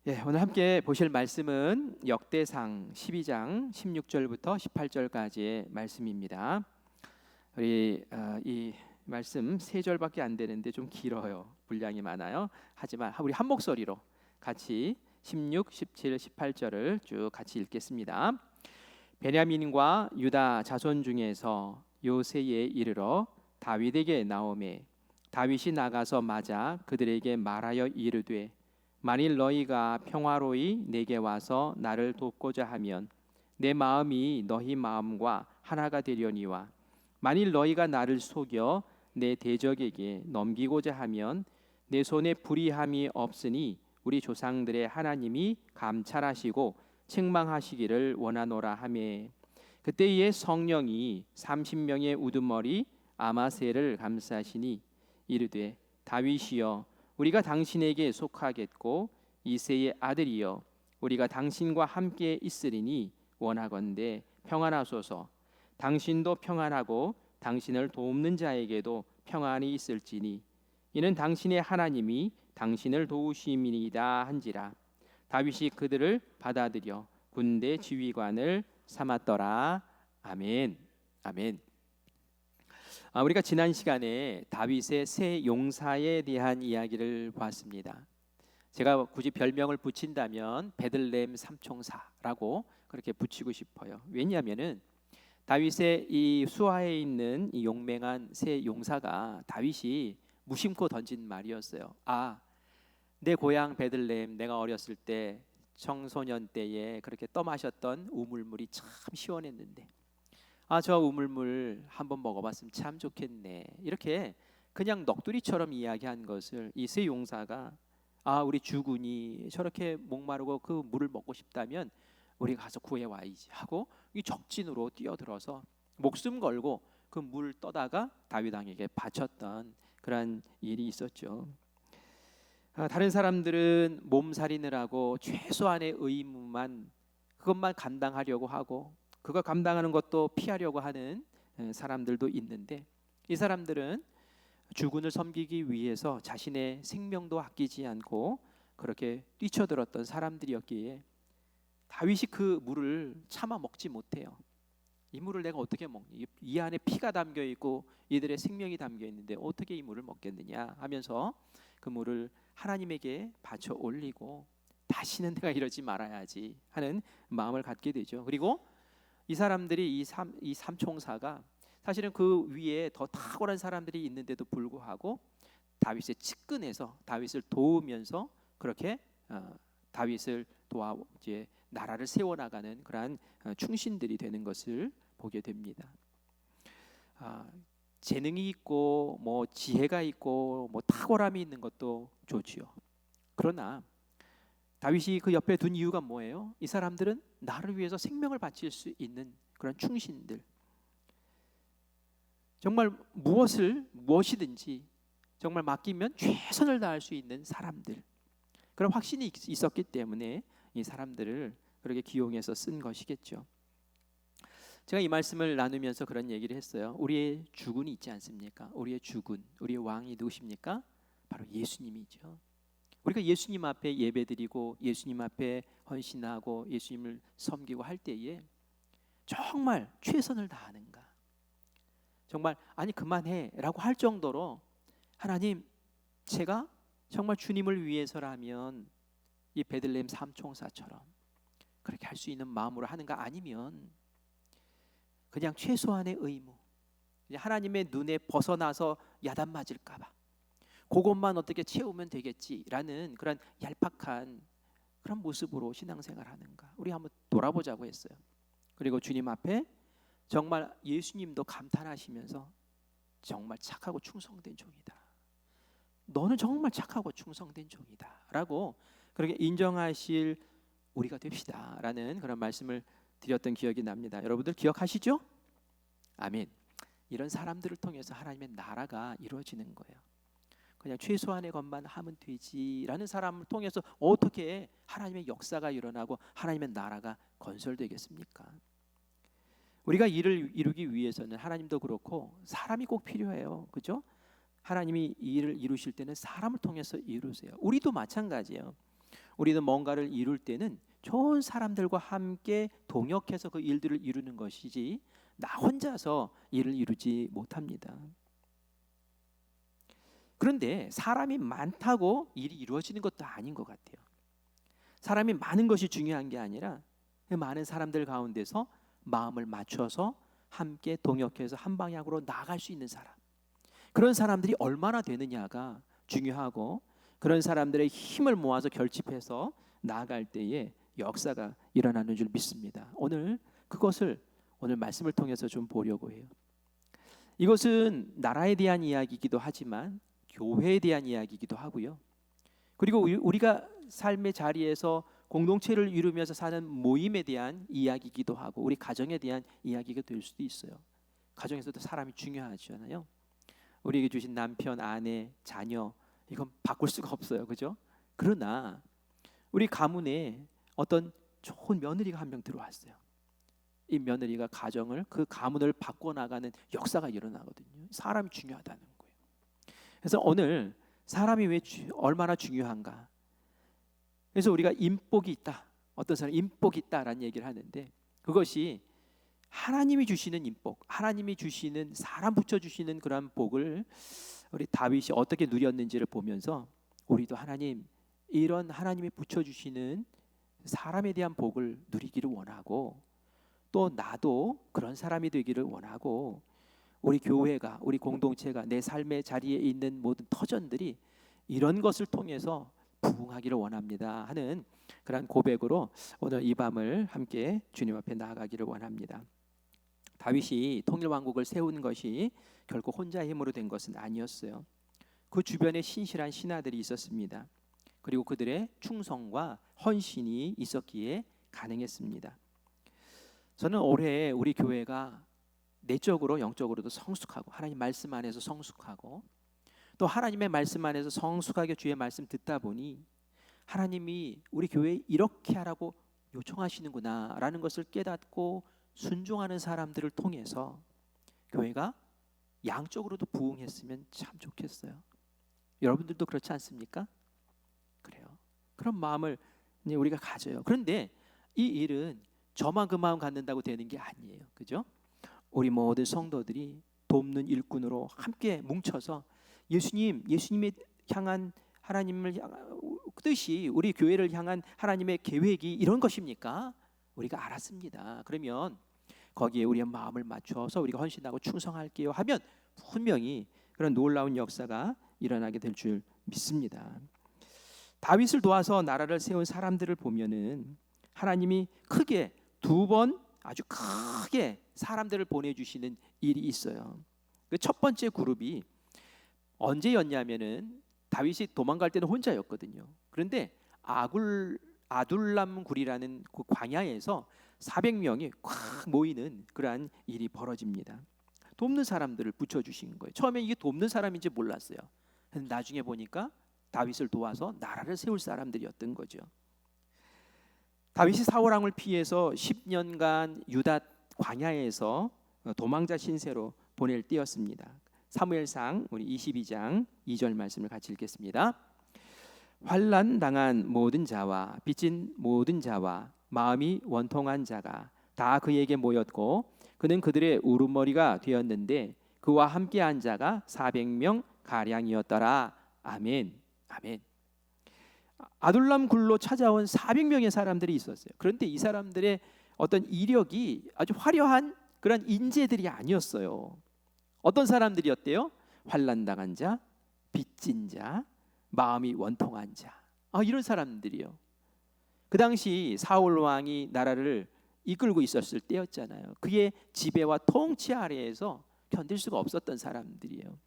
예, 오늘 함께 보실 말씀은 역대상 12장 16절부터 18절까지의 말씀입니다. 우리 이 말씀 세 절밖에 안 되는데 좀 길어요. 분량이 많아요. 하지만 우리 한 목소리로 같이 16, 17, 18절을 쭉 같이 읽겠습니다. 베냐민과 유다 자손 중에서 요새에 이르러 다윗에게 나오매 다윗이 나가서 맞아 그들에게 말하여 이르되 만일 너희가 평화로이 내게 와서 나를 돕고자 하면 내 마음이 너희 마음과 하나가 되려니와 만일 너희가 나를 속여 내 대적에게 넘기고자 하면 내 손에 불의함이 없으니 우리 조상들의 하나님이 감찰하시고 책망하시기를 원하노라 하매 그때에 성령이 30명의 우두머리 아마새를 감싸시니 이르되 다윗이여 우리가 당신에게 속하겠고 이새의 아들이여 우리가 당신과 함께 있으리니 원하건대 평안하소서. 당신도 평안하고 당신을 돕는 자에게도 평안이 있을지니 이는 당신의 하나님이 당신을 도우심이니이다 한지라. 다윗이 그들을 받아들여 군대 지휘관을 삼았더라. 아멘. 아멘. 우리가 지난 시간에 다윗의 세 용사에 대한 이야기를 보았습니다. 제가 굳이 별명을 붙인다면 베들레헴 삼총사라고 그렇게 붙이고 싶어요. 왜냐하면은 다윗의 이 수하에 있는 이 용맹한 세 용사가 다윗이 무심코 던진 말이었어요. 내 고향 베들레헴, 내가 어렸을 때 청소년 때에 그렇게 떠마셨던 우물물이 참 시원했는데 저 우물물 한번 먹어봤으면 참 좋겠네. 이렇게 그냥 넋두리처럼 이야기한 것을 이 세 용사가 우리 주군이 저렇게 목마르고 그 물을 먹고 싶다면 우리가 가서 구해와야지 하고 이 적진으로 뛰어들어서 목숨 걸고 그 물 떠다가 다윗 왕에게 바쳤던 그런 일이 있었죠. 다른 사람들은 몸살인을 하고 최소한의 의무만 그것만 감당하려고 하고 그거 감당하는 것도 피하려고 하는 사람들도 있는데 이 사람들은 주군을 섬기기 위해서 자신의 생명도 아끼지 않고 그렇게 뛰쳐들었던 사람들이었기에 다윗이 그 물을 차마 먹지 못해요. 이 물을 내가 어떻게 먹니? 이 안에 피가 담겨 있고 이들의 생명이 담겨 있는데 어떻게 이 물을 먹겠느냐 하면서 그 물을 하나님에게 바쳐 올리고 다시는 내가 이러지 말아야지 하는 마음을 갖게 되죠. 그리고 이 사람들이 이 삼총사가 사실은 그 위에 더 탁월한 사람들이 있는데도 불구하고 다윗의 측근에서 다윗을 도우면서 그렇게 다윗을 도와 이제 나라를 세워나가는 그러한 충신들이 되는 것을 보게 됩니다. 재능이 있고 뭐 지혜가 있고 뭐 탁월함이 있는 것도 좋지요. 그러나 다윗이 그 옆에 둔 이유가 뭐예요? 이 사람들은 나를 위해서 생명을 바칠 수 있는 그런 충신들, 정말 무엇이든지 정말 맡기면 최선을 다할 수 있는 사람들, 그런 확신이 있었기 때문에 이 사람들을 그렇게 기용해서 쓴 것이겠죠. 제가 이 말씀을 나누면서 그런 얘기를 했어요. 우리의 주군이 있지 않습니까? 우리의 주군, 우리의 왕이 누구십니까? 바로 예수님이죠. 우리가 예수님 앞에 예배드리고 예수님 앞에 헌신하고 예수님을 섬기고 할 때에 정말 최선을 다하는가? 정말 그만해 라고 할 정도로 하나님, 제가 정말 주님을 위해서라면 이 베들레헴 삼총사처럼 그렇게 할 수 있는 마음으로 하는가? 아니면 그냥 최소한의 의무, 하나님의 눈에 벗어나서 야단 맞을까 봐 그것만 어떻게 채우면 되겠지라는 그런 얄팍한 그런 모습으로 신앙생활 하는가? 우리 한번 돌아보자고 했어요. 그리고 주님 앞에 정말 예수님도 감탄하시면서 정말 착하고 충성된 종이다. 너는 정말 착하고 충성된 종이다 라고 그렇게 인정하실 우리가 됩시다 라는 그런 말씀을 드렸던 기억이 납니다. 여러분들 기억하시죠? 아멘. 이런 사람들을 통해서 하나님의 나라가 이루어지는 거예요. 그냥 최소한의 것만 하면 되지라는 사람을 통해서 어떻게 하나님의 역사가 일어나고 하나님의 나라가 건설되겠습니까? 우리가 일을 이루기 위해서는 하나님도 그렇고 사람이 꼭 필요해요. 그죠? 하나님이 이 일을 이루실 때는 사람을 통해서 이루세요. 우리도 마찬가지예요. 우리는 뭔가를 이룰 때는 좋은 사람들과 함께 동역해서 그 일들을 이루는 것이지 나 혼자서 일을 이루지 못합니다. 그런데 사람이 많다고 일이 이루어지는 것도 아닌 것 같아요. 사람이 많은 것이 중요한 게 아니라 그 많은 사람들 가운데서 마음을 맞춰서 함께 동역해서 한 방향으로 나아갈 수 있는 사람, 그런 사람들이 얼마나 되느냐가 중요하고, 그런 사람들의 힘을 모아서 결집해서 나아갈 때에 역사가 일어나는 줄 믿습니다. 오늘 그것을 오늘 말씀을 통해서 좀 보려고 해요. 이것은 나라에 대한 이야기이기도 하지만 교회에 대한 이야기이기도 하고요. 그리고 우리가 삶의 자리에서 공동체를 이루면서 사는 모임에 대한 이야기이기도 하고, 우리 가정에 대한 이야기가 될 수도 있어요. 가정에서도 사람이 중요하잖아요. 우리에게 주신 남편, 아내, 자녀, 이건 바꿀 수가 없어요, 그죠? 그러나 우리 가문에 어떤 좋은 며느리가 한 명 들어왔어요. 이 며느리가 가정을, 그 가문을 바꿔나가는 역사가 일어나거든요. 사람이 중요하다는 거예요. 그래서 오늘 사람이 왜 얼마나 중요한가? 그래서 우리가 인복이 있다, 어떤 사람 인복이 있다라는 얘기를 하는데, 그것이 하나님이 주시는 인복, 하나님이 주시는, 사람 붙여주시는 그런 복을 우리 다윗이 어떻게 누렸는지를 보면서 우리도 하나님, 이런 하나님이 붙여주시는 사람에 대한 복을 누리기를 원하고, 또 나도 그런 사람이 되기를 원하고, 우리 교회가, 우리 공동체가, 내 삶의 자리에 있는 모든 터전들이 이런 것을 통해서 부흥하기를 원합니다 하는 그런 고백으로 오늘 이 밤을 함께 주님 앞에 나아가기를 원합니다. 다윗이 통일왕국을 세운 것이 결코 혼자의 힘으로 된 것은 아니었어요. 그 주변에 신실한 신하들이 있었습니다. 그리고 그들의 충성과 헌신이 있었기에 가능했습니다. 저는 올해 우리 교회가 내적으로 영적으로도 성숙하고, 하나님 말씀 안에서 성숙하고, 또 하나님의 말씀 안에서 성숙하게 주의 말씀 듣다 보니 하나님이 우리 교회에 이렇게 하라고 요청하시는구나 라는 것을 깨닫고 순종하는 사람들을 통해서 교회가 양적으로도 부흥했으면 참 좋겠어요. 여러분들도 그렇지 않습니까? 그래요. 그런 마음을 우리가 가져요. 그런데 이 일은 저만 그 마음 갖는다고 되는 게 아니에요, 그죠? 우리 모든 성도들이 돕는 일꾼으로 함께 뭉쳐서 예수님의 향한 하나님을 뜻이, 우리 교회를 향한 하나님의 계획이 이런 것입니까? 우리가 알았습니다. 그러면 거기에 우리의 마음을 맞춰서 우리가 헌신하고 충성할게요 하면 분명히 그런 놀라운 역사가 일어나게 될 줄 믿습니다. 다윗을 도와서 나라를 세운 사람들을 보면은 하나님이 크게 두 번 아주 크게 사람들을 보내주시는 일이 있어요. 그 첫 번째 그룹이 언제였냐면은 다윗이 도망갈 때는 혼자였거든요. 그런데 아둘람 굴이라는 그 광야에서 400명이 꽉 모이는 그러한 일이 벌어집니다. 돕는 사람들을 붙여주신 거예요. 처음에 이게 돕는 사람인지 몰랐어요. 나중에 보니까 다윗을 도와서 나라를 세울 사람들이었던 거죠. 다윗이 사울왕을 피해서 10년간 유다 광야에서 도망자 신세로 보낼 때였습니다. 사무엘상 우리 22장 2절 말씀을 같이 읽겠습니다. 환난 당한 모든 자와 빚진 모든 자와 마음이 원통한 자가 다 그에게 모였고 그는 그들의 우두머리가 되었는데 그와 함께한 자가 400명 가량이었더라. 아멘. 아멘. 아둘람 굴로 찾아온 400명의 사람들이 있었어요. 그런데 이 사람들의 어떤 이력이 아주 화려한 그런 인재들이 아니었어요. 어떤 사람들이었대요? 환난 당한 자, 빚진 자, 마음이 원통한 자. 이런 사람들이요. 그 당시 사울 왕이 나라를 이끌고 있었을 때였잖아요. 그의 지배와 통치 아래에서 견딜 수가 없었던 사람들이에요.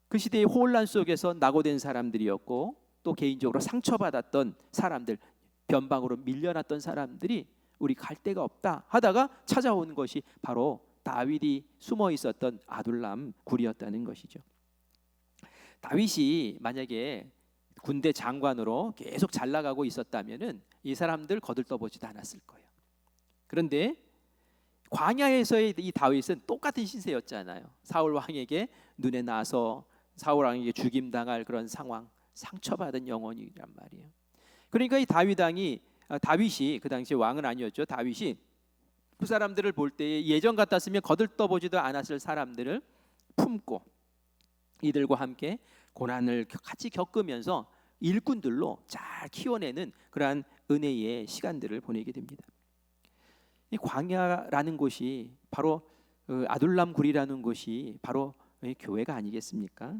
그 시대의 혼란 속에서 낙오된 사람들이었고, 또 개인적으로 상처받았던 사람들, 변방으로 밀려났던 사람들이 우리 갈 데가 없다 하다가 찾아온 것이 바로 다윗이 숨어 있었던 아둘람 굴이었다는 것이죠. 다윗이 만약에 군대 장관으로 계속 잘 나가고 있었다면은 이 사람들 거들떠보지도 않았을 거예요. 그런데 광야에서의 이 다윗은 똑같은 신세였잖아요. 사울 왕에게 눈에 나서 사울 왕에게 죽임당할 그런 상황, 상처받은 영혼이란 말이에요. 그러니까 이 다윗이 그 당시에 왕은 아니었죠. 다윗이 그 사람들을 볼 때에 예전 같았으면 거들떠보지도 않았을 사람들을 품고 이들과 함께 고난을 같이 겪으면서 일꾼들로 잘 키워내는 그러한 은혜의 시간들을 보내게 됩니다. 이 광야라는 곳이 바로 아둘람 굴이라는 곳이 바로 교회가 아니겠습니까?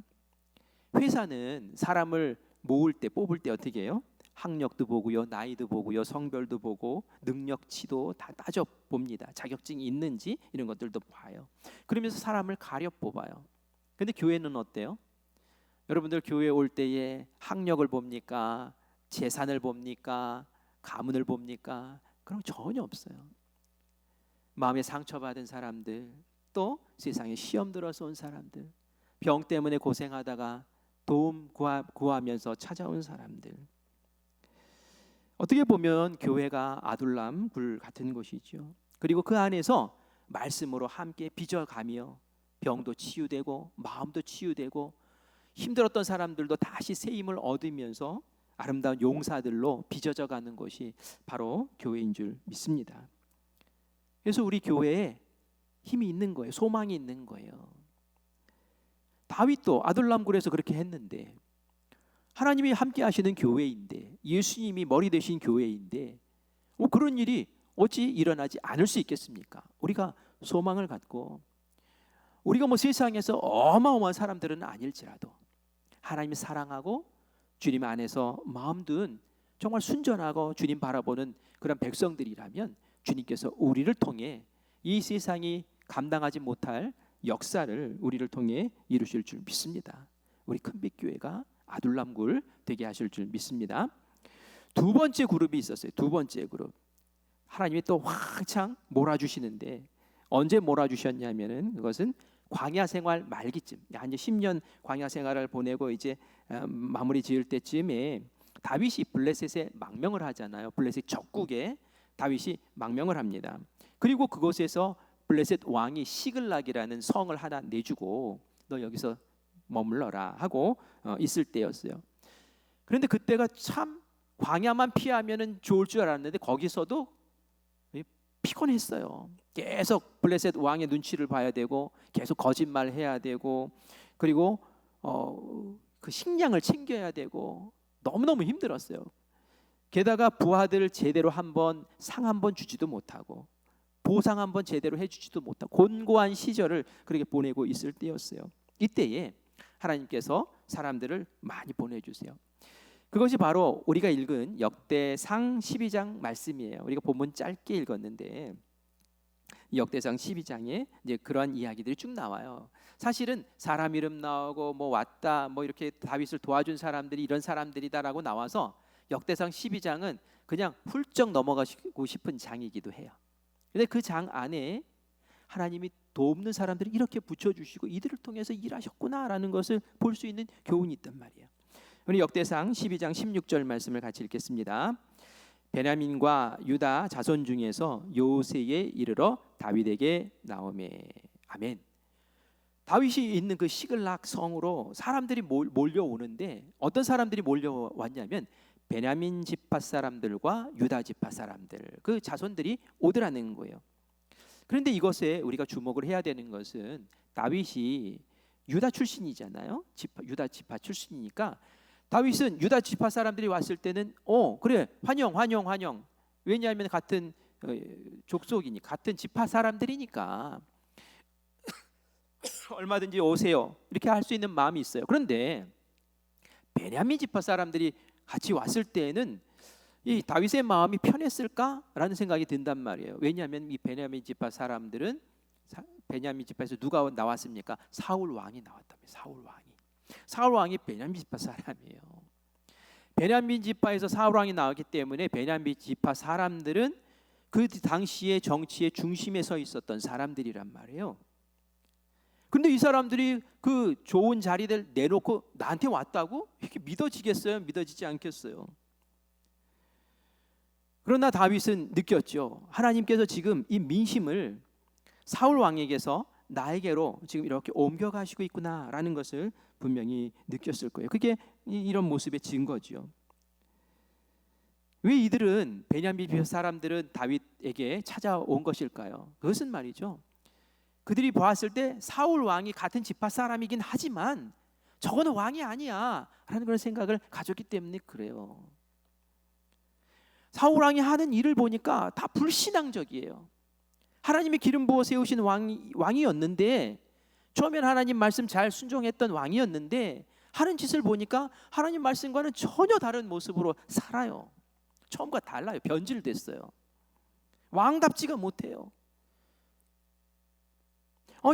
회사는 사람을 모을 때 뽑을 때 어떻게 해요? 학력도 보고요, 나이도 보고요, 성별도 보고 능력치도 다 따져 봅니다. 자격증이 있는지 이런 것들도 봐요. 그러면서 사람을 가려 뽑아요. 근데 교회는 어때요? 여러분들 교회 올 때에 학력을 봅니까? 재산을 봅니까? 가문을 봅니까? 그런 거 전혀 없어요. 마음에 상처받은 사람들, 또 세상에 시험 들어서 온 사람들, 병 때문에 고생하다가 도움 구하면서 찾아온 사람들. 어떻게 보면 교회가 아둘람 굴 같은 곳이죠. 그리고 그 안에서 말씀으로 함께 빚어가며 병도 치유되고 마음도 치유되고 힘들었던 사람들도 다시 새 힘을 얻으면서 아름다운 용사들로 빚어져 가는 것이 바로 교회인 줄 믿습니다. 그래서 우리 교회에 힘이 있는 거예요. 소망이 있는 거예요. 다윗도 아둘람 굴에서 그렇게 했는데 하나님이 함께 하시는 교회인데 예수님이 머리 되신 교회인데 그런 일이 어찌 일어나지 않을 수 있겠습니까? 우리가 소망을 갖고 우리가 세상에서 어마어마한 사람들은 아닐지라도 하나님이 사랑하고 주님 안에서 마음 둔 정말 순전하고 주님 바라보는 그런 백성들이라면 주님께서 우리를 통해 이 세상이 감당하지 못할 역사를 우리를 통해 이루실 줄 믿습니다. 우리 큰빛교회가 아둘람굴 되게 하실 줄 믿습니다. 두 번째 그룹이 있었어요. 두 번째 그룹. 하나님이 또 왕창 몰아주시는데 언제 몰아주셨냐면은 그것은 광야 생활 말기쯤, 한 10년 광야 생활을 보내고 이제 마무리 지을 때쯤에 다윗이 블레셋에 망명을 하잖아요. 블레셋 적국에 다윗이 망명을 합니다. 그리고 그곳에서 블레셋 왕이 시글락이라는 성을 하나 내주고 너 여기서 머물러라 하고 있을 때였어요. 그런데 그때가 참 광야만 피하면은 좋을 줄 알았는데 거기서도 피곤했어요. 계속 블레셋 왕의 눈치를 봐야 되고 계속 거짓말해야 되고 그리고 그 식량을 챙겨야 되고 너무너무 힘들었어요. 게다가 부하들 제대로 상 한 번 주지도 못하고 보상 한 번 제대로 해주지도 못하고 곤고한 시절을 그렇게 보내고 있을 때였어요. 이때에 하나님께서 사람들을 많이 보내주세요. 그것이 바로 우리가 읽은 역대상 12장 말씀이에요. 우리가 본문 짧게 읽었는데 역대상 12장에 이제 그러한 이야기들이 쭉 나와요. 사실은 사람 이름 나오고 왔다 이렇게 다윗을 도와준 사람들이 이런 사람들이다라고 나와서 역대상 12장은 그냥 훌쩍 넘어가고 싶은 장이기도 해요. 근데 그 장 안에 하나님이 돕는 사람들이 이렇게 붙여주시고 이들을 통해서 일하셨구나라는 것을 볼 수 있는 교훈이 있단 말이에요. 우리 역대상 12장 16절 말씀을 같이 읽겠습니다. 베냐민과 유다 자손 중에서 요새에 이르러 다윗에게 나오매. 아멘. 다윗이 있는 그 시글락 성으로 사람들이 몰려오는데 어떤 사람들이 몰려왔냐면 베냐민 지파 사람들과 유다 지파 사람들, 그 자손들이 오더라는 거예요. 그런데 이것에 우리가 주목을 해야 되는 것은 다윗이 유다 출신이잖아요. 유다 지파 출신이니까 다윗은 유다 지파 사람들이 왔을 때는 그래 환영. 왜냐하면 같은 족속이니 같은 지파 사람들이니까 얼마든지 오세요 이렇게 할 수 있는 마음이 있어요. 그런데 베냐민 지파 사람들이 같이 왔을 때에는 이 다윗의 마음이 편했을까라는 생각이 든단 말이에요. 왜냐하면 이 베냐민 지파 사람들은 베냐민 지파에서 누가 나왔습니까? 사울 왕이 나왔답니다. 사울 왕이 베냐민 지파 사람이에요. 베냐민 지파에서 사울 왕이 나왔기 때문에 베냐민 지파 사람들은 그 당시의 정치의 중심에 서 있었던 사람들이란 말이에요. 근데 이 사람들이 그 좋은 자리를 내놓고 나한테 왔다고? 이렇게 믿어지겠어요? 믿어지지 않겠어요? 그러나 다윗은 느꼈죠. 하나님께서 지금 이 민심을 사울 왕에게서 나에게로 지금 이렇게 옮겨가시고 있구나라는 것을 분명히 느꼈을 거예요. 그게 이런 모습의 증거죠. 왜 이들은 베냐민 지파 사람들은 다윗에게 찾아온 것일까요? 그것은 말이죠, 그들이 보았을 때 사울 왕이 같은 지파 사람이긴 하지만 저거는 왕이 아니야 라는 그런 생각을 가졌기 때문에 그래요. 사울 왕이 하는 일을 보니까 다 불신앙적이에요. 하나님이 기름 부어 세우신 왕이었는데, 처음엔 하나님 말씀 잘 순종했던 왕이었는데 하는 짓을 보니까 하나님 말씀과는 전혀 다른 모습으로 살아요. 처음과 달라요. 변질됐어요. 왕답지가 못해요.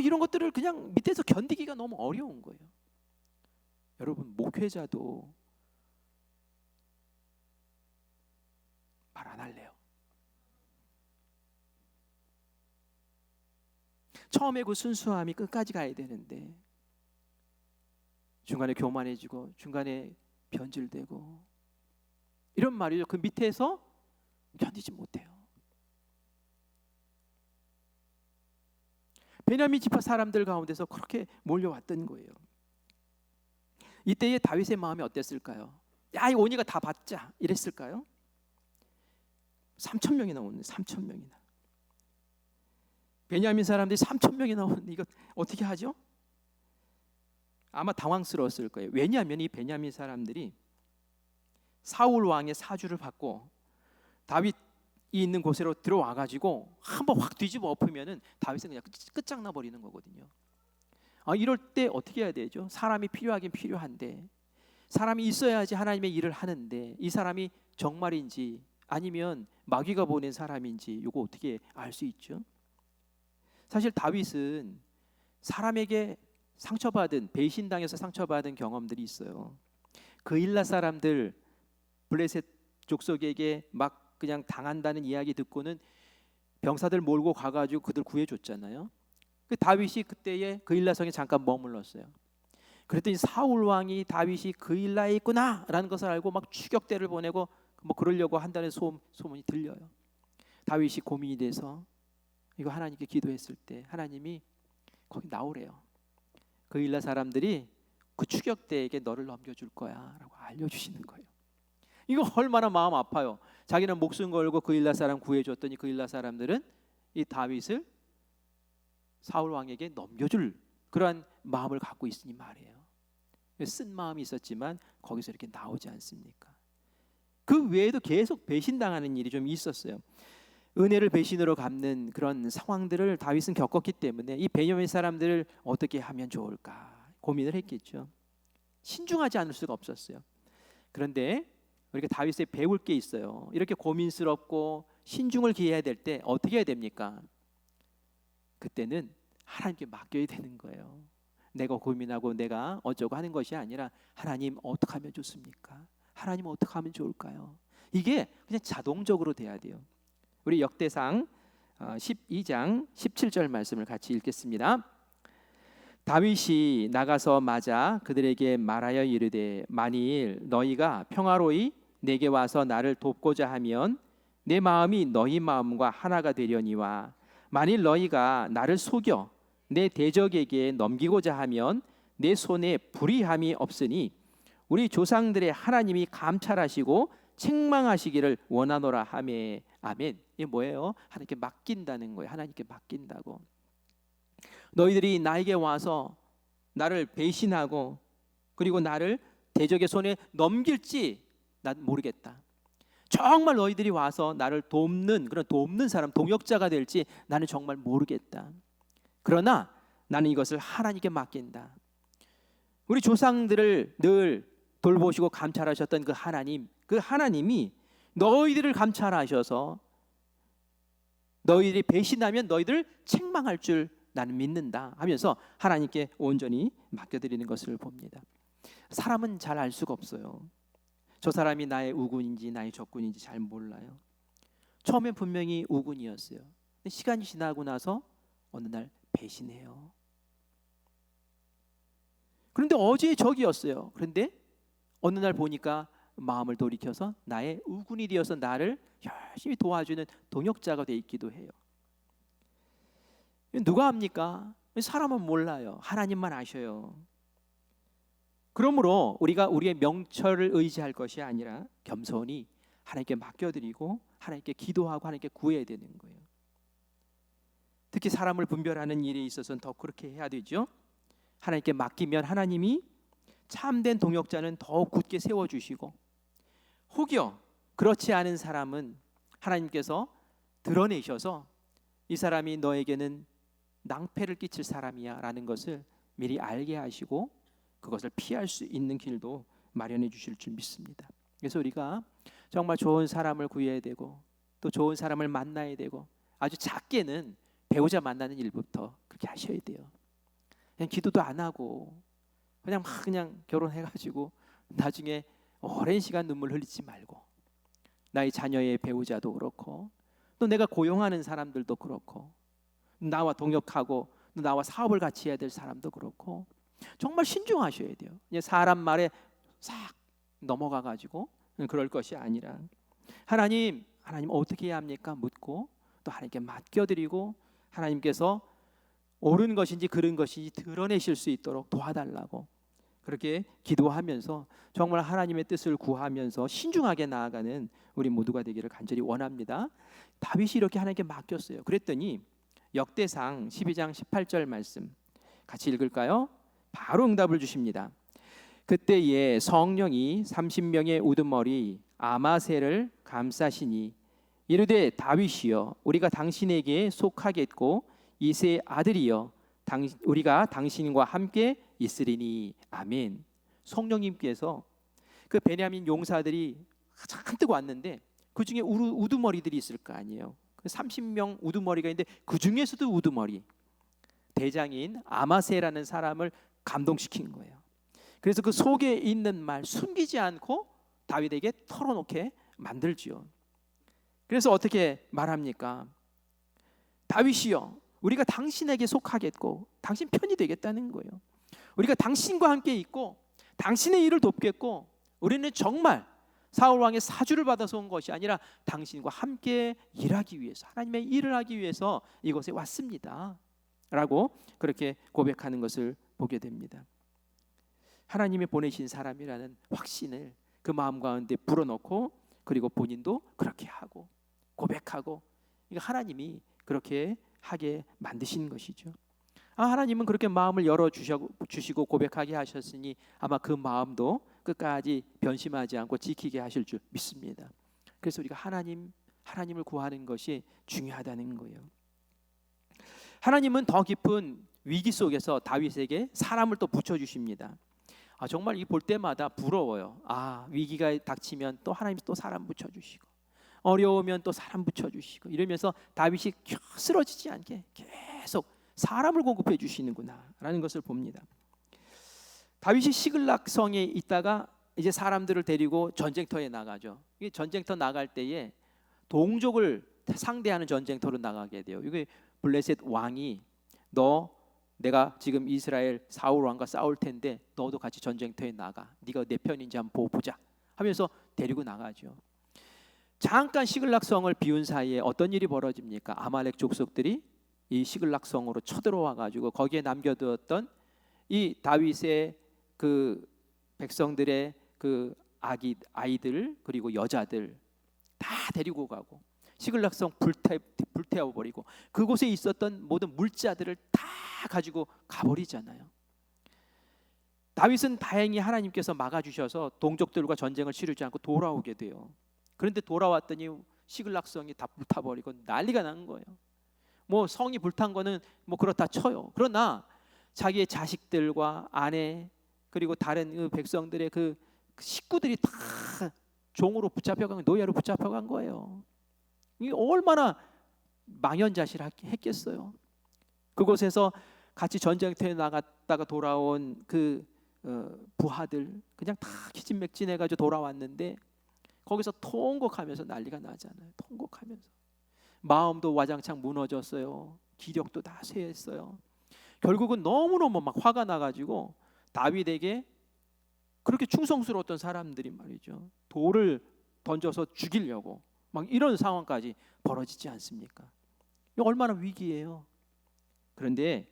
이런 것들을 그냥 밑에서 견디기가 너무 어려운 거예요. 여러분, 목회자도 말 안 할래요. 처음에 그 순수함이 끝까지 가야 되는데 중간에 교만해지고 중간에 변질되고 이런 말이죠. 그 밑에서 견디지 못해요. 베냐민 지파 사람들 가운데서 그렇게 몰려왔던 거예요. 이때의 다윗의 마음이 어땠을까요? 야, 이 오니가 다 받자 이랬을까요? 3,000명이나 오는 3,000명이나. 베냐민 사람들이 3,000명이나 오는데 이거 어떻게 하죠? 아마 당황스러웠을 거예요. 왜냐하면 이 베냐민 사람들이 사울 왕의 사주를 받고 다윗이 있는 곳으로 들어와 가지고 한번 확 뒤집어 엎으면은 다윗은 그냥 끝장나 버리는 거거든요. 이럴 때 어떻게 해야 되죠? 사람이 필요하긴 필요한데, 사람이 있어야지 하나님의 일을 하는데 이 사람이 정말인지 아니면 마귀가 보낸 사람인지 이거 어떻게 알 수 있죠? 사실 다윗은 사람에게 상처받은, 배신당해서 상처받은 경험들이 있어요. 그일라 사람들, 블레셋 족속에게 막 그냥 당한다는 이야기 듣고는 병사들 몰고 가가지고 그들 구해줬잖아요. 그 다윗이 그때에 그일라성에 잠깐 머물렀어요. 그랬더니 사울 왕이 다윗이 그일라에 있구나라는 것을 알고 막 추격대를 보내고 뭐 그러려고 한다는 소문이 들려요. 다윗이 고민이 돼서 이거 하나님께 기도했을 때 하나님이 거기 나오래요. 그일라 사람들이 그 추격대에게 너를 넘겨줄 거야 라고 알려주시는 거예요. 이거 얼마나 마음 아파요. 자기는 목숨 걸고 그일라 사람 구해줬더니 그일라 사람들은 이 다윗을 사울 왕에게 넘겨줄 그러한 마음을 갖고 있으니 말이에요. 쓴 마음이 있었지만 거기서 이렇게 나오지 않습니까? 그 외에도 계속 배신당하는 일이 좀 있었어요. 은혜를 배신으로 갚는 그런 상황들을 다윗은 겪었기 때문에 이 베냐민 사람들을 어떻게 하면 좋을까 고민을 했겠죠. 신중하지 않을 수가 없었어요. 그런데 우리가 다윗에 배울 게 있어요. 이렇게 고민스럽고 신중을 기해야 될 때 어떻게 해야 됩니까? 그때는 하나님께 맡겨야 되는 거예요. 내가 고민하고 내가 어쩌고 하는 것이 아니라 하나님 어떻게 하면 좋습니까? 하나님 어떻게 하면 좋을까요? 이게 그냥 자동적으로 돼야 돼요. 우리 역대상 12장 17절 말씀을 같이 읽겠습니다. 다윗이 나가서 맞아 그들에게 말하여 이르되 만일 너희가 평화로이 내게 와서 나를 돕고자 하면 내 마음이 너희 마음과 하나가 되려니와 만일 너희가 나를 속여 내 대적에게 넘기고자 하면 내 손에 불의함이 없으니 우리 조상들의 하나님이 감찰하시고 책망하시기를 원하노라 하매. 아멘. 이게 뭐예요? 하나님께 맡긴다는 거예요. 하나님께 맡긴다고. 너희들이 나에게 와서 나를 배신하고 그리고 나를 대적의 손에 넘길지 난 모르겠다. 정말 너희들이 와서 나를 돕는 그런 돕는 사람, 동역자가 될지 나는 정말 모르겠다. 그러나 나는 이것을 하나님께 맡긴다. 우리 조상들을 늘 돌보시고 감찰하셨던 그 하나님, 그 하나님이 너희들을 감찰하셔서 너희들이 배신하면 너희들을 책망할 줄 나는 믿는다 하면서 하나님께 온전히 맡겨드리는 것을 봅니다. 사람은 잘 알 수가 없어요. 저 사람이 나의 우군인지 나의 적군인지 잘 몰라요. 처음엔 분명히 우군이었어요. 근데 시간이 지나고 나서 어느 날 배신해요. 그런데 어제의 적이었어요. 그런데 어느 날 보니까 마음을 돌이켜서 나의 우군이 되어서 나를 열심히 도와주는 동역자가 돼 있기도 해요. 누가 합니까? 사람은 몰라요. 하나님만 아셔요. 그러므로 우리가 우리의 명철을 의지할 것이 아니라 겸손히 하나님께 맡겨드리고 하나님께 기도하고 하나님께 구해야 되는 거예요. 특히 사람을 분별하는 일에 있어서는 더 그렇게 해야 되죠. 하나님께 맡기면 하나님이 참된 동역자는 더욱 굳게 세워주시고, 혹여 그렇지 않은 사람은 하나님께서 드러내셔서 이 사람이 너에게는 낭패를 끼칠 사람이야 라는 것을 미리 알게 하시고 그것을 피할 수 있는 길도 마련해 주실 줄 믿습니다. 그래서 우리가 정말 좋은 사람을 구해야 되고 또 좋은 사람을 만나야 되고, 아주 작게는 배우자 만나는 일부터 그렇게 하셔야 돼요. 그냥 기도도 안 하고 그냥 결혼해가지고 나중에 오랜 시간 눈물 흘리지 말고, 나의 자녀의 배우자도 그렇고 또 내가 고용하는 사람들도 그렇고 나와 동역하고 나와 사업을 같이 해야 될 사람도 그렇고 정말 신중하셔야 돼요. 사람 말에 싹 넘어가가지고 그럴 것이 아니라 하나님 어떻게 해야 합니까? 묻고 또 하나님께 맡겨드리고 하나님께서 옳은 것인지 그른 것인지 드러내실 수 있도록 도와달라고 그렇게 기도하면서 정말 하나님의 뜻을 구하면서 신중하게 나아가는 우리 모두가 되기를 간절히 원합니다. 다윗이 이렇게 하나님께 맡겼어요. 그랬더니 역대상 12장 18절 말씀 같이 읽을까요? 바로 응답을 주십니다. 그때에 성령이 30명의 우두머리 아마새를 감싸시니 이르되 다윗이여 우리가 당신에게 속하겠고 이새의 아들이여 우리가 당신과 함께 있으리니 아멘. 성령님께서 그 베냐민 용사들이 잔뜩 왔는데 그 중에 우두머리들이 있을 거 아니에요. 30명 우두머리가 있는데 그 중에서도 우두머리 대장인 아마새라는 사람을 감동시킨 거예요. 그래서 그 속에 있는 말 숨기지 않고 다윗에게 털어놓게 만들지요. 그래서 어떻게 말합니까? 다윗이여 우리가 당신에게 속하겠고 당신 편이 되겠다는 거예요. 우리가 당신과 함께 있고 당신의 일을 돕겠고 우리는 정말 사울 왕의 사주를 받아서 온 것이 아니라 당신과 함께 일하기 위해서 하나님의 일을 하기 위해서 이곳에 왔습니다 라고 그렇게 고백하는 것을 보게 됩니다. 하나님이 보내신 사람이라는 확신을 그 마음 가운데 불어넣고 그리고 본인도 그렇게 하고 고백하고, 하나님이 그렇게 하게 만드신 것이죠. 하나님은 그렇게 마음을 열어주시고 고백하게 하셨으니 아마 그 마음도 끝까지 변심하지 않고 지키게 하실 줄 믿습니다. 그래서 우리가 하나님을 구하는 것이 중요하다는 거예요. 하나님은 더 깊은 위기 속에서 다윗에게 사람을 또 붙여주십니다. 정말 이 볼 때마다 부러워요. 위기가 닥치면 또 하나님이 또 사람 붙여주시고 어려우면 또 사람 붙여주시고 이러면서 다윗이 쓰러지지 않게 계속 사람을 공급해 주시는구나 라는 것을 봅니다. 다윗이 시글락성에 있다가 이제 사람들을 데리고 전쟁터에 나가죠. 이 전쟁터 나갈 때에 동족을 상대하는 전쟁터로 나가게 돼요. 이게 블레셋 왕이 내가 지금 이스라엘 사울 왕과 싸울 텐데 너도 같이 전쟁터에 나가. 네가 내 편인지 한번 보자 하면서 데리고 나가죠. 잠깐 시글락성을 비운 사이에 어떤 일이 벌어집니까? 아말렉 족속들이 이 시글락성으로 쳐들어와 가지고 거기에 남겨두었던 이 다윗의 그 백성들의 그 아이들 그리고 여자들 다 데리고 가고 시글락성 불태워 버리고 그곳에 있었던 모든 물자들을 다 가지고 가버리잖아요. 다윗은 다행히 하나님께서 막아주셔서 동족들과 전쟁을 치르지 않고 돌아오게 돼요. 그런데 돌아왔더니 시글락성이 다 불타버리고 난리가 난 거예요. 성이 불탄 거는 그렇다 쳐요. 그러나 자기의 자식들과 아내 그리고 다른 그 백성들의 그 식구들이 다 종으로 붙잡혀간 노예로 붙잡혀간 거예요. 이게 얼마나 망연자실했겠어요. 그곳에서 같이 전쟁터에 나갔다가 돌아온 그 부하들 그냥 다 기진맥진해가지고 돌아왔는데 거기서 통곡하면서 난리가 나잖아요. 통곡하면서 마음도 와장창 무너졌어요. 기력도 다 쇠했어요. 결국은 너무너무 막 화가 나가지고 다윗에게 그렇게 충성스러웠던 사람들이 말이죠. 돌을 던져서 죽이려고 막 이런 상황까지 벌어지지 않습니까? 이거 얼마나 위기예요. 그런데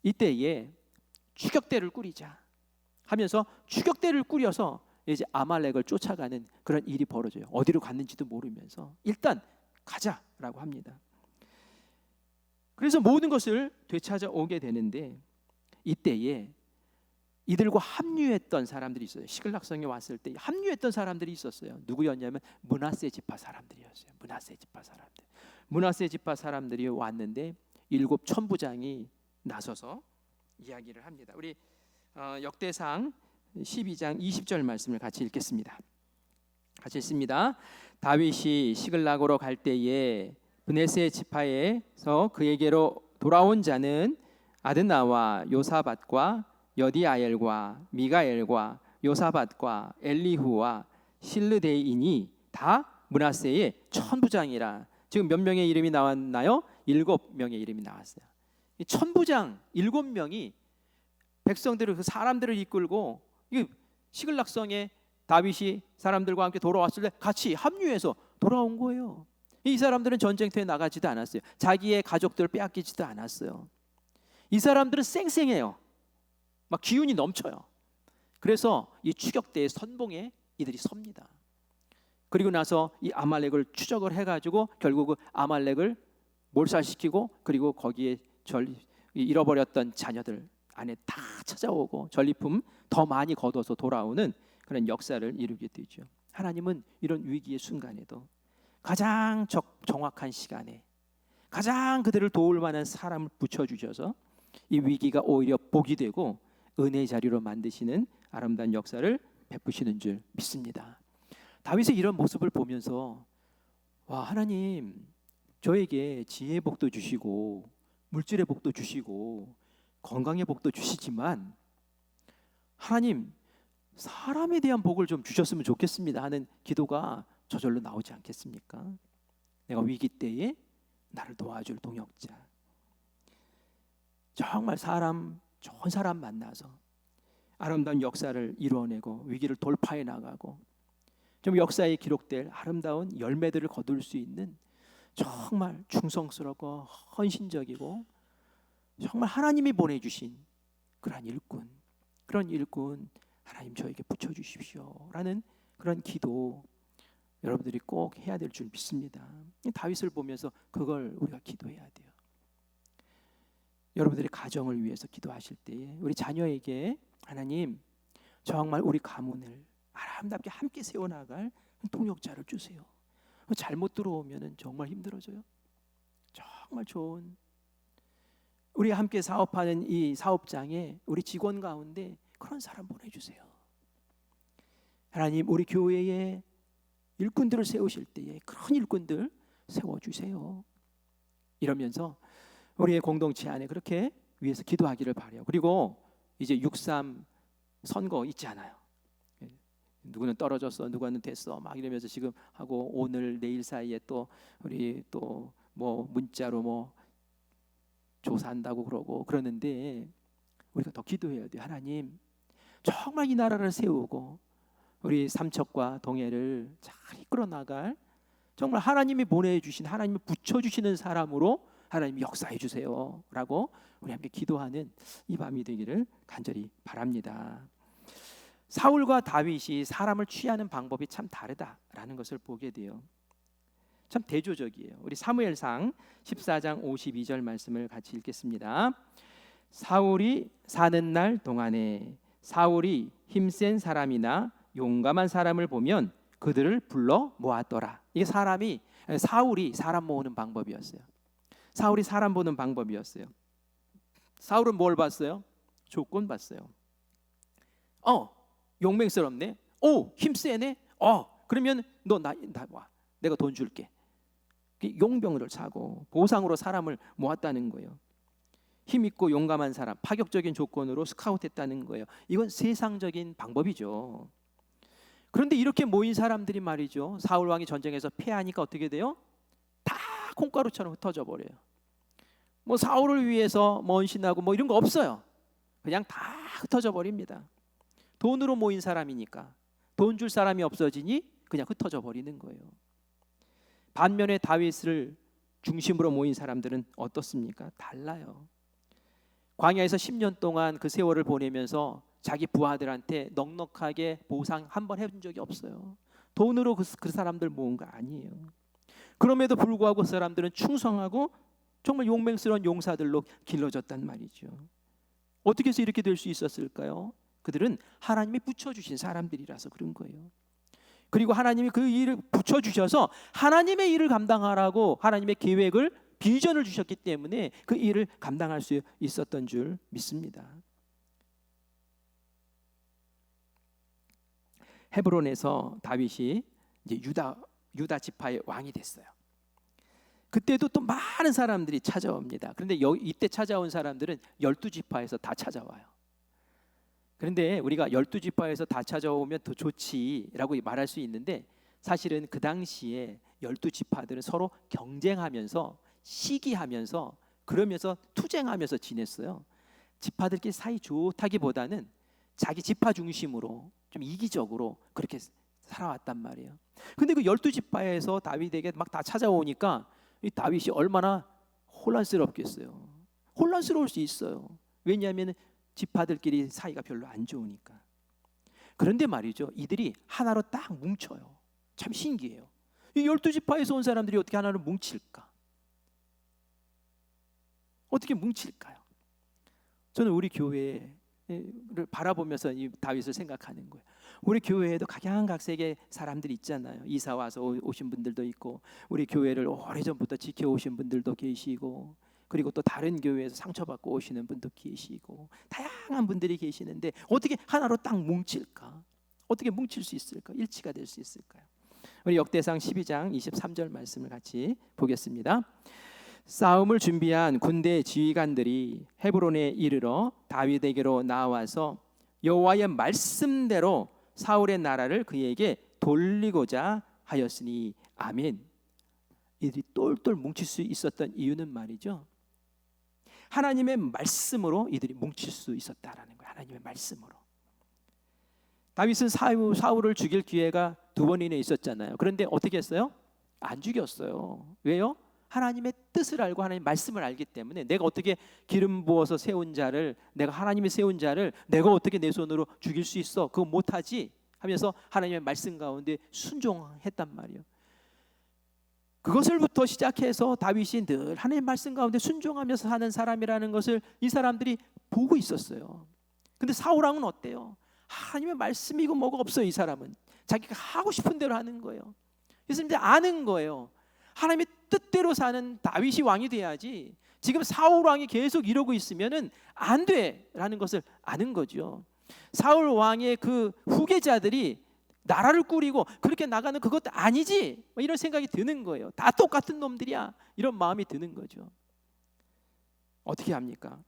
이때에 추격대를 꾸리자 하면서 추격대를 꾸려서 이제 아말렉을 쫓아가는 그런 일이 벌어져요. 어디로 갔는지도 모르면서 일단 가자라고 합니다. 그래서 모든 것을 되찾아오게 되는데 이때에 이들과 합류했던 사람들이 있어요. 시글락성에 왔을 때 합류했던 사람들이 있었어요. 누구였냐면 므낫세 지파 사람들이었어요. 므낫세 지파 사람들. 므낫세 지파 사람들이 왔는데 7 천부장이 나서서 이야기를 합니다. 우리 역대상 12장 20절 말씀을 같이 읽겠습니다. 같이 읽습니다. 다윗이 시글락으로 갈 때에 브네세 지파에서 그에게로 돌아온 자는 아드나와 요사밧과 여디아엘과 미가엘과 요사밧과 엘리후와 실르데이니 다 므낫세의 천부장이라. 지금 몇 명의 이름이 나왔나요? 7명의 이름이 나왔어요. 이 천부장 7명이 백성들을, 그 사람들을 이끌고 시글락성에 다윗이 사람들과 함께 돌아왔을 때 같이 합류해서 돌아온 거예요. 이 사람들은 전쟁터에 나가지도 않았어요. 자기의 가족들을 빼앗기지도 않았어요. 이 사람들은 쌩쌩해요. 막 기운이 넘쳐요. 그래서 이 추격대의 선봉에 이들이 섭니다. 그리고 나서 이 아말렉을 추적을 해가지고 결국 그 아말렉을 몰살시키고, 그리고 거기에 잃어버렸던 자녀들 안에 다 찾아오고 전리품 더 많이 거둬서 돌아오는 그런 역사를 이루게 되죠. 하나님은 이런 위기의 순간에도 가장 정확한 시간에 가장 그들을 도울 만한 사람을 붙여주셔서 이 위기가 오히려 복이 되고 은혜의 자리로 만드시는 아름다운 역사를 베푸시는 줄 믿습니다. 다윗의 이런 모습을 보면서 와, 하나님 저에게 지혜의 복도 주시고 물질의 복도 주시고 건강의 복도 주시지만 하나님 사람에 대한 복을 좀 주셨으면 좋겠습니다 하는 기도가 저절로 나오지 않겠습니까? 내가 위기 때에 나를 도와줄 동역자, 정말 좋은 사람 만나서 아름다운 역사를 이루어내고 위기를 돌파해 나가고 좀 역사에 기록될 아름다운 열매들을 거둘 수 있는 정말 충성스럽고 헌신적이고 정말 하나님이 보내주신 그런 일꾼 하나님 저에게 붙여주십시오 라는 그런 기도 여러분들이 꼭 해야 될 줄 믿습니다. 다윗을 보면서 그걸 우리가 기도해야 돼요. 여러분들의 가정을 위해서 기도하실 때에 우리 자녀에게 하나님 정말 우리 가문을 아름답게 함께 세워나갈 동역자를 주세요. 잘못 들어오면 정말 힘들어져요. 정말 좋은 우리 함께 사업하는 이 사업장에 우리 직원 가운데 그런 사람 보내주세요. 하나님 우리 교회에 일꾼들을 세우실 때에 그런 일꾼들 세워주세요. 이러면서 우리의 공동체 안에 그렇게 위해서 기도하기를 바라요. 그리고 이제 6.3 선거 있지 않아요. 누구는 떨어졌어, 누구는 됐어, 막 이러면서 지금 하고 오늘 내일 사이에 또 우리 또 뭐 문자로 뭐 조사한다고 그러는데 우리가 더 기도해야 돼요. 하나님 정말 이 나라를 세우고 우리 삼척과 동해를 잘 이끌어 나갈 정말 하나님이 보내주신 하나님이 붙여주시는 사람으로 하나님 역사해 주세요 라고 우리 함께 기도하는 이 밤이 되기를 간절히 바랍니다. 사울과 다윗이 사람을 취하는 방법이 참 다르다라는 것을 보게 돼요. 참 대조적이에요. 우리 사무엘상 14장 52절 말씀을 같이 읽겠습니다. 사울이 사는 날 동안에 사울이 힘센 사람이나 용감한 사람을 보면 그들을 불러 모았더라. 이게 사울이 사람 모으는 방법이었어요. 사울이 사람 보는 방법이었어요. 사울은 뭘 봤어요? 조건 봤어요. 용맹스럽네. 힘세네. 그러면 너 나 와. 내가 돈 줄게. 용병을 사고 보상으로 사람을 모았다는 거예요. 힘있고 용감한 사람, 파격적인 조건으로 스카우트했다는 거예요. 이건 세상적인 방법이죠. 그런데 이렇게 모인 사람들이 말이죠, 사울 왕이 전쟁에서 패하니까 어떻게 돼요? 다 콩가루처럼 흩어져 버려요. 뭐 사울을 위해서 헌신하고 뭐 이런 거 없어요. 그냥 다 흩어져 버립니다. 돈으로 모인 사람이니까 돈 줄 사람이 없어지니 그냥 흩어져 버리는 거예요. 반면에 다윗을 중심으로 모인 사람들은 어떻습니까? 달라요. 광야에서 10년 동안 그 세월을 보내면서 자기 부하들한테 넉넉하게 보상 한 번 해준 적이 없어요. 돈으로 그 사람들 모은 거 아니에요. 그럼에도 불구하고 그 사람들은 충성하고 정말 용맹스러운 용사들로 길러졌단 말이죠. 어떻게 해서 이렇게 될 수 있었을까요? 그들은 하나님이 붙여주신 사람들이라서 그런 거예요. 그리고 하나님이 그 일을 붙여주셔서 하나님의 일을 감당하라고 하나님의 계획을, 비전을 주셨기 때문에 그 일을 감당할 수 있었던 줄 믿습니다. 헤브론에서 다윗이 이제 유다 지파의 왕이 됐어요. 그때도 또 많은 사람들이 찾아옵니다. 그런데 이때 찾아온 사람들은 12지파에서 다 찾아와요. 그런데 우리가 12지파에서 다 찾아오면 더 좋지라고 말할 수 있는데, 사실은 그 당시에 12지파들은 서로 경쟁하면서 시기하면서 그러면서 투쟁하면서 지냈어요. 지파들끼리 사이 좋다기보다는 자기 지파 중심으로 좀 이기적으로 그렇게 살아왔단 말이에요. 근데 그 12지파에서 다윗에게 막 다 찾아오니까 이 다윗이 얼마나 혼란스럽겠어요. 혼란스러울 수 있어요. 왜냐하면 지파들끼리 사이가 별로 안 좋으니까. 그런데 말이죠, 이들이 하나로 딱 뭉쳐요. 참 신기해요. 이 12지파에서 온 사람들이 어떻게 하나로 뭉칠까? 어떻게 뭉칠까요? 저는 우리 교회를 바라보면서 이 다윗을 생각하는 거예요. 우리 교회에도 각양각색의 사람들이 있잖아요. 이사 와서 오신 분들도 있고, 우리 교회를 오래전부터 지켜오신 분들도 계시고, 그리고 또 다른 교회에서 상처받고 오시는 분도 계시고, 다양한 분들이 계시는데 어떻게 하나로 딱 뭉칠까? 어떻게 뭉칠 수 있을까? 일치가 될 수 있을까요? 우리 역대상 12장 23절 말씀을 같이 보겠습니다. 싸움을 준비한 군대 지휘관들이 헤브론에 이르러 다윗에게로 나와서 여호와의 말씀대로 사울의 나라를 그에게 돌리고자 하였으니 아멘. 이들이 똘똘 뭉칠 수 있었던 이유는 말이죠, 하나님의 말씀으로 이들이 뭉칠 수 있었다라는 거예요. 하나님의 말씀으로. 다윗은 사울을 죽일 기회가 2번이나 있었잖아요. 그런데 어떻게 했어요? 안 죽였어요. 왜요? 하나님의 뜻을 알고 하나님의 말씀을 알기 때문에, 내가 어떻게 기름 부어서 세운 자를, 내가 하나님이 세운 자를 내가 어떻게 내 손으로 죽일 수 있어? 그거 못하지 하면서 하나님의 말씀 가운데 순종했단 말이에요. 그것을부터 시작해서 다윗이 늘 하나님의 말씀 가운데 순종하면서 사는 사람이라는 것을 이 사람들이 보고 있었어요. 근데 사울 왕은 어때요? 하나님의 말씀이고 뭐가 없어요. 이 사람은 자기가 하고 싶은 대로 하는 거예요. 그래서 이제 아는 거예요. 하나님의 뜻대로 사는 다윗이 왕이 돼야지, 지금 사울 왕이 계속 이러고 있으면은 안 돼라는 것을 아는 거죠. 사울 왕의 그 후계자들이 나라를 꾸리고 그렇게 나가는 그것도 아니지, 이런 생각이 드는 거예요. 다 똑같은 놈들이야, 이런 마음이 드는 거죠. 어떻게 합니까?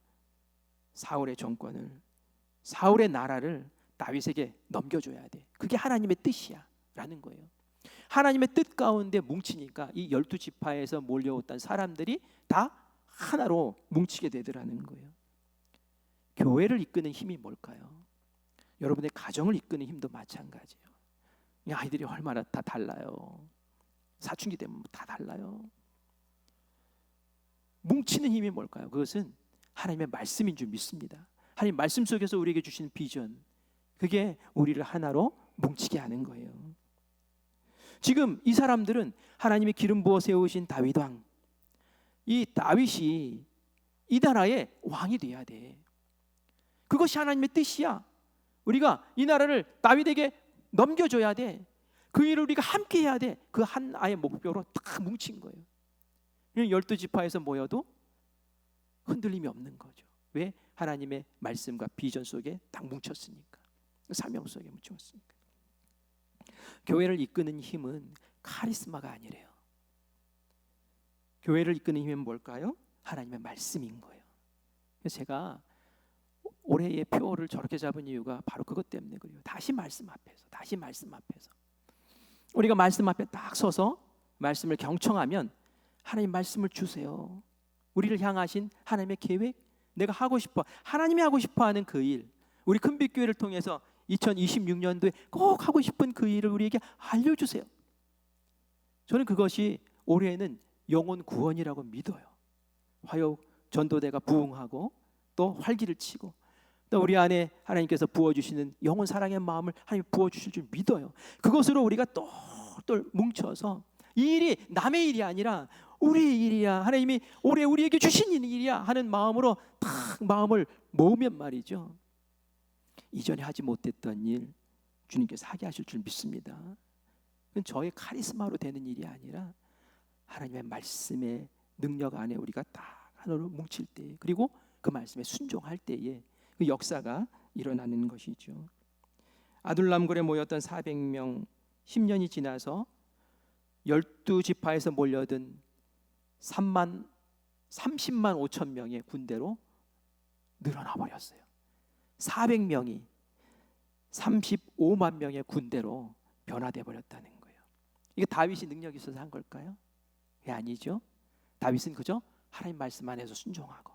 사울의 정권을, 사울의 나라를 다윗에게 넘겨줘야 돼. 그게 하나님의 뜻이야 라는 거예요. 하나님의 뜻 가운데 뭉치니까 이 12지파에서 몰려왔던 사람들이 다 하나로 뭉치게 되더라는 거예요. 교회를 이끄는 힘이 뭘까요? 여러분의 가정을 이끄는 힘도 마찬가지예요. 이 아이들이 얼마나 다 달라요. 사춘기 되면 다 달라요. 뭉치는 힘이 뭘까요? 그것은 하나님의 말씀인 줄 믿습니다. 하나님 말씀 속에서 우리에게 주신 비전, 그게 우리를 하나로 뭉치게 하는 거예요. 지금 이 사람들은 하나님이 기름 부어 세우신 다윗 왕, 이 다윗이 이 나라의 왕이 돼야 돼. 그것이 하나님의 뜻이야. 우리가 이 나라를 다윗에게 넘겨줘야 돼. 그 일을 우리가 함께 해야 돼. 그 하나의 목표로 딱 뭉친 거예요. 12지파에서 모여도 흔들림이 없는 거죠. 왜? 하나님의 말씀과 비전 속에 딱 뭉쳤으니까, 사명 속에 뭉쳤으니까. 교회를 이끄는 힘은 카리스마가 아니래요. 교회를 이끄는 힘은 뭘까요? 하나님의 말씀인 거예요. 그래서 제가 올해의 표를 저렇게 잡은 이유가 바로 그것 때문에 그래요. 다시 말씀 앞에서 우리가 말씀 앞에 딱 서서 말씀을 경청하면, 하나님 말씀을 주세요. 우리를 향하신 하나님의 계획, 내가 하고 싶어, 하나님이 하고 싶어하는 그 일, 우리 큰빛교회를 통해서 2026년도에 꼭 하고 싶은 그 일을 우리에게 알려주세요. 저는 그것이 올해는 영혼 구원이라고 믿어요. 화요 전도대가 부흥하고 또 활기를 치고 또 우리 안에 하나님께서 부어주시는 영원 사랑의 마음을 하나님 부어주실 줄 믿어요. 그것으로 우리가 똘똘 뭉쳐서 이 일이 남의 일이 아니라 우리의 일이야, 하나님이 올해 우리에게 주신 일이야 하는 마음으로 딱 마음을 모으면 말이죠, 이전에 하지 못했던 일 주님께서 하게 하실 줄 믿습니다. 그건 저의 카리스마로 되는 일이 아니라 하나님의 말씀의 능력 안에 우리가 딱 하나로 뭉칠 때, 그리고 그 말씀에 순종할 때에 그 역사가 일어나는 것이죠. 아둘람굴에 모였던 400명, 10년이 지나서 12지파에서 몰려든 30만 5천 명의 군대로 늘어나 버렸어요. 400명이 35만 명의 군대로 변화돼 버렸다는 거예요. 이게 다윗이 능력이 있어서 한 걸까요? 예, 아니죠. 다윗은 그저 하나님 말씀 안에서 순종하고,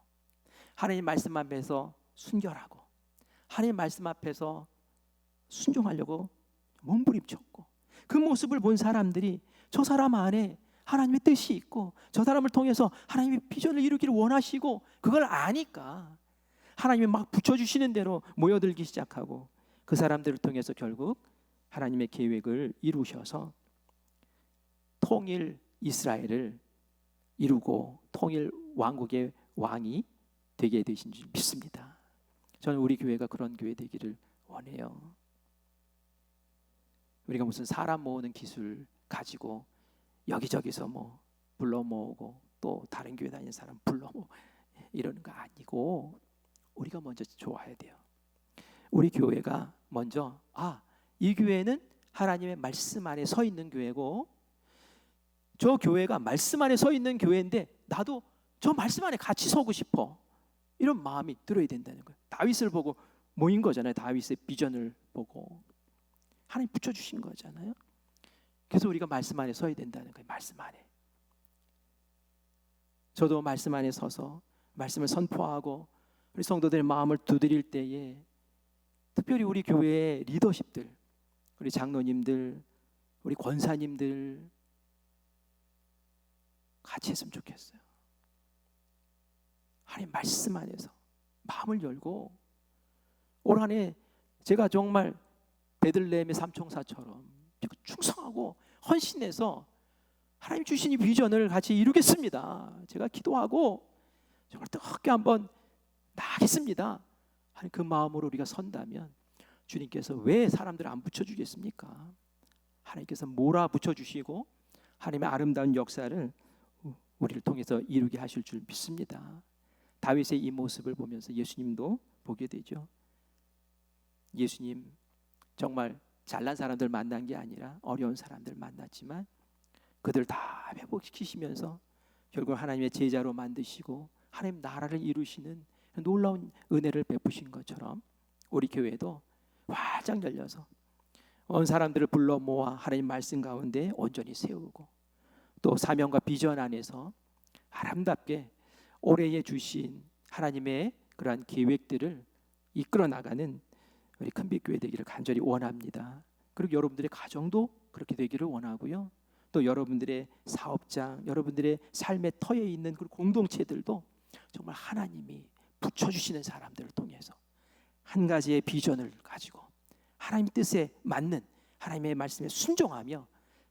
하나님 말씀 앞에서 순결하고, 하나님 말씀 앞에서 순종하려고 몸부림쳤고, 그 모습을 본 사람들이 저 사람 안에 하나님의 뜻이 있고 저 사람을 통해서 하나님의 비전을 이루기를 원하시고, 그걸 아니까 하나님이 막 붙여주시는 대로 모여들기 시작하고, 그 사람들을 통해서 결국 하나님의 계획을 이루셔서 통일 이스라엘을 이루고 통일 왕국의 왕이 되게 되신 줄 믿습니다. 저는 우리 교회가 그런 교회 되기를 원해요. 우리가 무슨 사람 모으는 기술 가지고 여기저기서 뭐 불러 모으고 또 다른 교회 다니는 사람 불러 모으고 이러는 거 아니고, 우리가 먼저 좋아야 돼요. 우리 교회가 먼저 이 교회는 하나님의 말씀 안에 서 있는 교회고, 저 교회가 말씀 안에 서 있는 교회인데 나도 저 말씀 안에 같이 서고 싶어, 이런 마음이 들어야 된다는 거예요. 다윗을 보고 모인 거잖아요. 다윗의 비전을 보고 하나님 붙여주신 거잖아요. 그래서 우리가 말씀 안에 서야 된다는 거예요. 말씀 안에. 저도 말씀 안에 서서 말씀을 선포하고 우리 성도들의 마음을 두드릴 때에, 특별히 우리 교회의 리더십들, 우리 장로님들, 우리 권사님들 같이 했으면 좋겠어요. 하나님 말씀 안에서 마음을 열고, 올 한 해 제가 정말 베들레헴의 삼총사처럼 충성하고 헌신해서 하나님 주신 이 비전을 같이 이루겠습니다. 제가 기도하고 정말 뜨겁게 한번 나가겠습니다 하는 그 마음으로 우리가 선다면, 주님께서 왜 사람들을 안 붙여주겠습니까? 하나님께서 몰아붙여주시고 하나님의 아름다운 역사를 우리를 통해서 이루게 하실 줄 믿습니다. 다윗의 이 모습을 보면서 예수님도 보게 되죠. 예수님 정말 잘난 사람들 만난 게 아니라 어려운 사람들 만났지만 그들 다 회복시키시면서 결국 하나님의 제자로 만드시고 하나님 나라를 이루시는 놀라운 은혜를 베푸신 것처럼, 우리 교회도 활짝 열려서 온 사람들을 불러 모아 하나님 말씀 가운데 온전히 세우고, 또 사명과 비전 안에서 아름답게 올해에 주신 하나님의 그러한 계획들을 이끌어 나가는 우리 큰빛교회 되기를 간절히 원합니다. 그리고 여러분들의 가정도 그렇게 되기를 원하고요. 또 여러분들의 사업장, 여러분들의 삶의 터에 있는 그 공동체들도 정말 하나님이 붙여주시는 사람들을 통해서 한 가지의 비전을 가지고 하나님 뜻에 맞는 하나님의 말씀에 순종하며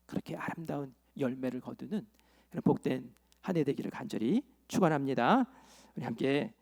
그렇게 아름다운 열매를 거두는 그런 복된 한 해 되기를 간절히 축원합니다. 우리 함께